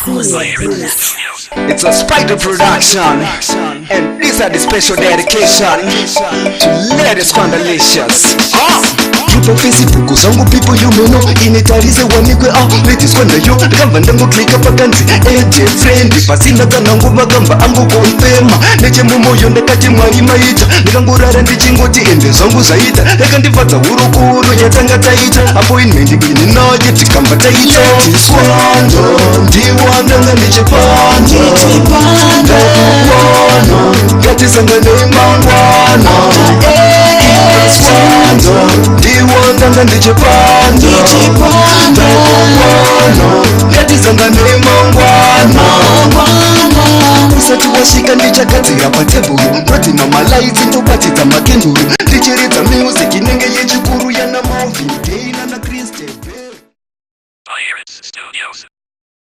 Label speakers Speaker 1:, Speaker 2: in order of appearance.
Speaker 1: It's a Spider production, and these are the special dedication to Lady Squandalicious.
Speaker 2: People Facebook zangu people you know inetarize wanikwe ladies Squanda yo gamba ndango click up akanzi friend pasina kana nguva gamba ango confirm neche mumoyo ndakati mwari maita ndikangorara ndichingoti ende zangu zaita yakandifadza hurukuru yatanga taita appointment bini naje tikamba taita Squanda ndiwandanga ndichepano ndakuwana ngatizangane mangwana Squanda ndiwandanga ndichepano ndakuwana ngatizangane mangwana usati wasvika ndichagadzira patebhuru roti mamalaiti ndobatidza makenduru ndichiridza music inenge yechikuru yana Marvin Gaye nana Chris Studios.